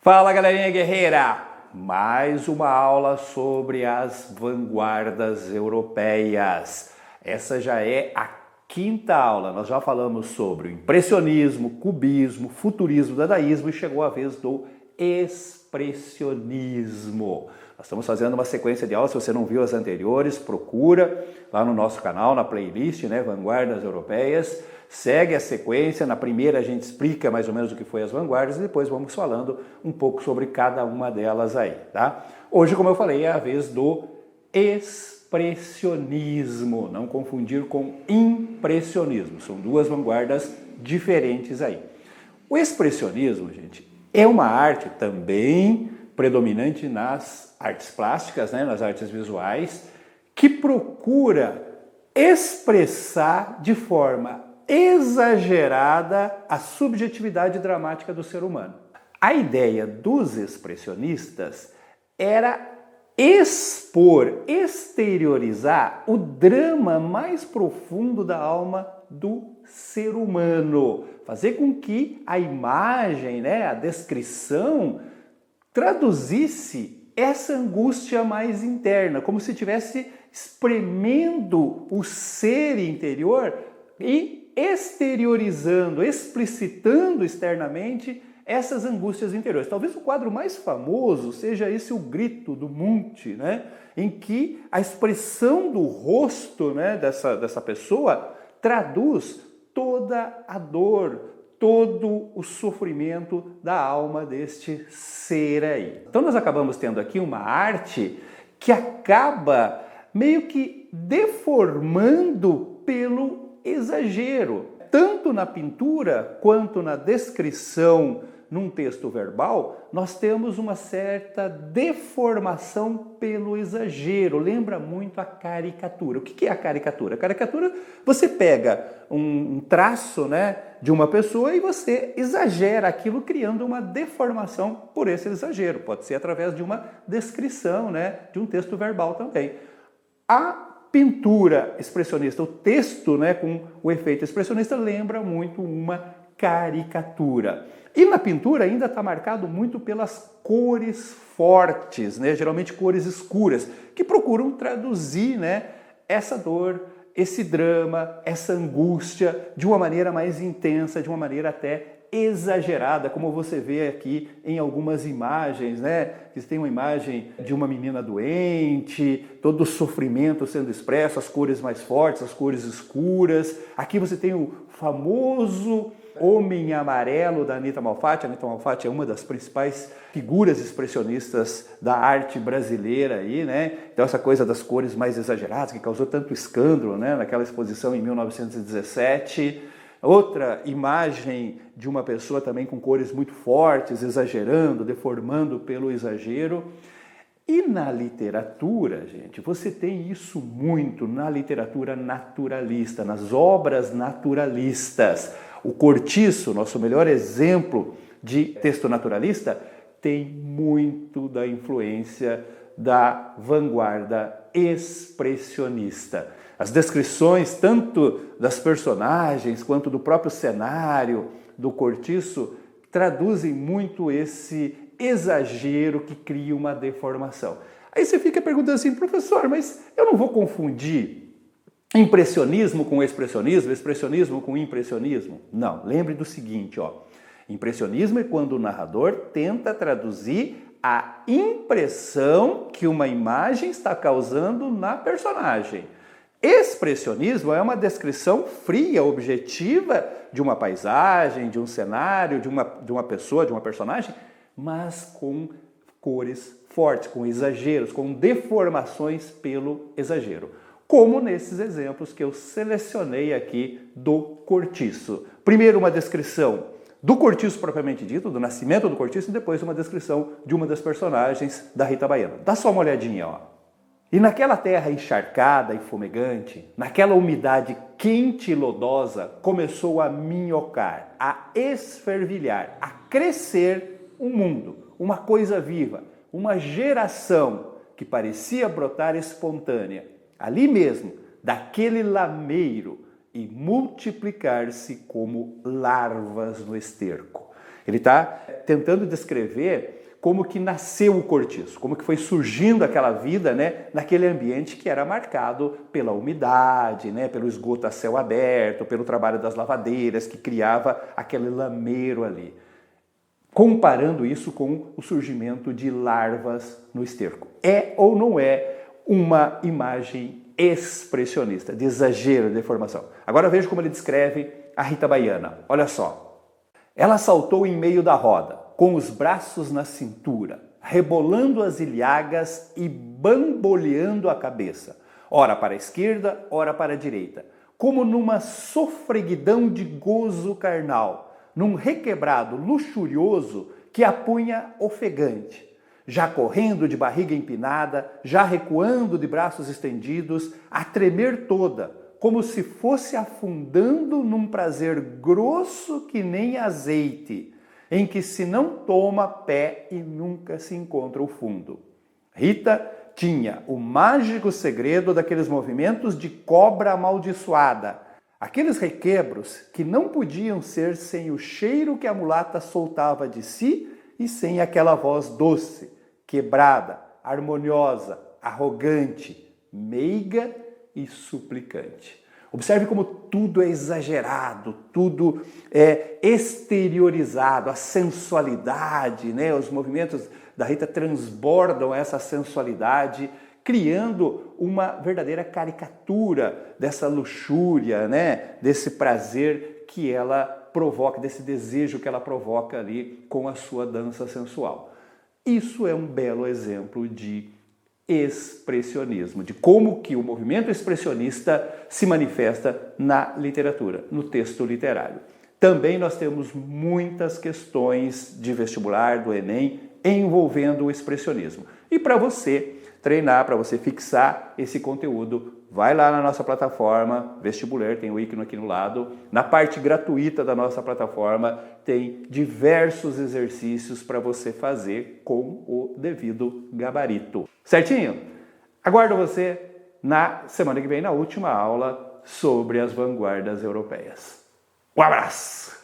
Fala, galerinha guerreira! Mais uma aula sobre as vanguardas europeias. Essa já é a quinta aula. Nós já falamos sobre o impressionismo, cubismo, futurismo, dadaísmo e chegou a vez do expressionismo. Nós estamos fazendo uma sequência de aulas. Se você não viu as anteriores, procura lá no nosso canal, na playlist, Vanguardas Europeias. Segue a sequência, na primeira a gente explica mais ou menos o que foi as vanguardas e depois vamos falando um pouco sobre cada uma delas aí, tá? Hoje, como eu falei, é a vez do expressionismo, não confundir com impressionismo, são duas vanguardas diferentes aí. O expressionismo, gente, é uma arte também predominante nas artes plásticas, nas artes visuais, que procura expressar de forma exagerada a subjetividade dramática do ser humano. A ideia dos expressionistas era expor, exteriorizar o drama mais profundo da alma do ser humano, fazer com que a imagem, a descrição, traduzisse essa angústia mais interna, como se estivesse espremendo o ser interior e exteriorizando, explicitando externamente essas angústias interiores. Talvez o quadro mais famoso seja esse O Grito do Munch, em que a expressão do rosto dessa pessoa traduz toda a dor, todo o sofrimento da alma deste ser aí. Então nós acabamos tendo aqui uma arte que acaba meio que deformando pelo exagero. Tanto na pintura quanto na descrição num texto verbal, nós temos uma certa deformação pelo exagero. Lembra muito a caricatura. O que é a caricatura? A caricatura, você pega um traço de uma pessoa e você exagera aquilo, criando uma deformação por esse exagero. Pode ser através de uma descrição, de um texto verbal também. A pintura expressionista, o texto com o efeito expressionista lembra muito uma caricatura. E na pintura ainda está marcado muito pelas cores fortes, geralmente cores escuras, que procuram traduzir essa dor, esse drama, essa angústia de uma maneira mais intensa, de uma maneira até exagerada, como você vê aqui em algumas imagens, que tem uma imagem de uma menina doente, todo o sofrimento sendo expresso, as cores mais fortes, as cores escuras. Aqui você tem o famoso Homem Amarelo da Anita Malfatti. A Anita Malfatti é uma das principais figuras expressionistas da arte brasileira aí, Então essa coisa das cores mais exageradas que causou tanto escândalo, naquela exposição em 1917. Outra imagem de uma pessoa também com cores muito fortes, exagerando, deformando pelo exagero. E na literatura, gente, você tem isso muito na literatura naturalista, nas obras naturalistas. O Cortiço, nosso melhor exemplo de texto naturalista, tem muito da influência da vanguarda expressionista. As descrições, tanto das personagens quanto do próprio cenário do Cortiço, traduzem muito esse exagero que cria uma deformação. Aí você fica perguntando assim, professor, mas eu não vou confundir impressionismo com expressionismo, expressionismo com impressionismo? Não, lembre do seguinte, impressionismo é quando o narrador tenta traduzir a impressão que uma imagem está causando na personagem. Expressionismo é uma descrição fria, objetiva de uma paisagem, de um cenário, de uma pessoa, de uma personagem, mas com cores fortes, com exageros, com deformações pelo exagero. Como nesses exemplos que eu selecionei aqui do Cortiço. Primeiro uma descrição do Cortiço propriamente dito, do nascimento do Cortiço, e depois uma descrição de uma das personagens da Rita Baiano. Dá só uma olhadinha, E naquela terra encharcada e fumegante, naquela umidade quente e lodosa, começou a minhocar, a esfervilhar, a crescer um mundo, uma coisa viva, uma geração que parecia brotar espontânea, ali mesmo, daquele lameiro, e multiplicar-se como larvas no esterco. Ele está tentando descrever como que nasceu o cortiço, como que foi surgindo aquela vida, né, naquele ambiente que era marcado pela umidade, né, pelo esgoto a céu aberto, pelo trabalho das lavadeiras que criava aquele lameiro ali. Comparando isso com o surgimento de larvas no esterco. É ou não é uma imagem expressionista, de exagero, de deformação? Agora veja como ele descreve a Rita Baiana. Olha só. Ela saltou em meio da roda, com os braços na cintura, rebolando as ilhagas e bamboleando a cabeça, ora para a esquerda, ora para a direita, como numa sofreguidão de gozo carnal, num requebrado luxurioso que a punha ofegante, já correndo de barriga empinada, já recuando de braços estendidos, a tremer toda, como se fosse afundando num prazer grosso que nem azeite, em que se não toma pé e nunca se encontra o fundo. Rita tinha o mágico segredo daqueles movimentos de cobra amaldiçoada, aqueles requebros que não podiam ser sem o cheiro que a mulata soltava de si e sem aquela voz doce, quebrada, harmoniosa, arrogante, meiga e suplicante. Observe como tudo é exagerado, tudo é exteriorizado, a sensualidade, né? Os movimentos da Rita transbordam essa sensualidade, criando uma verdadeira caricatura dessa luxúria, né? Desse prazer que ela provoca, desse desejo que ela provoca ali com a sua dança sensual. Isso é um belo exemplo de expressionismo, de como que o movimento expressionista se manifesta na literatura, no texto literário. Também nós temos muitas questões de vestibular, do Enem, envolvendo o expressionismo. E para você treinar, para você fixar esse conteúdo, vai lá na nossa plataforma Vestibular, tem o ícone aqui no lado. Na parte gratuita da nossa plataforma tem diversos exercícios para você fazer com o devido gabarito. Certinho? Aguardo você na semana que vem, na última aula sobre as vanguardas europeias. Um abraço!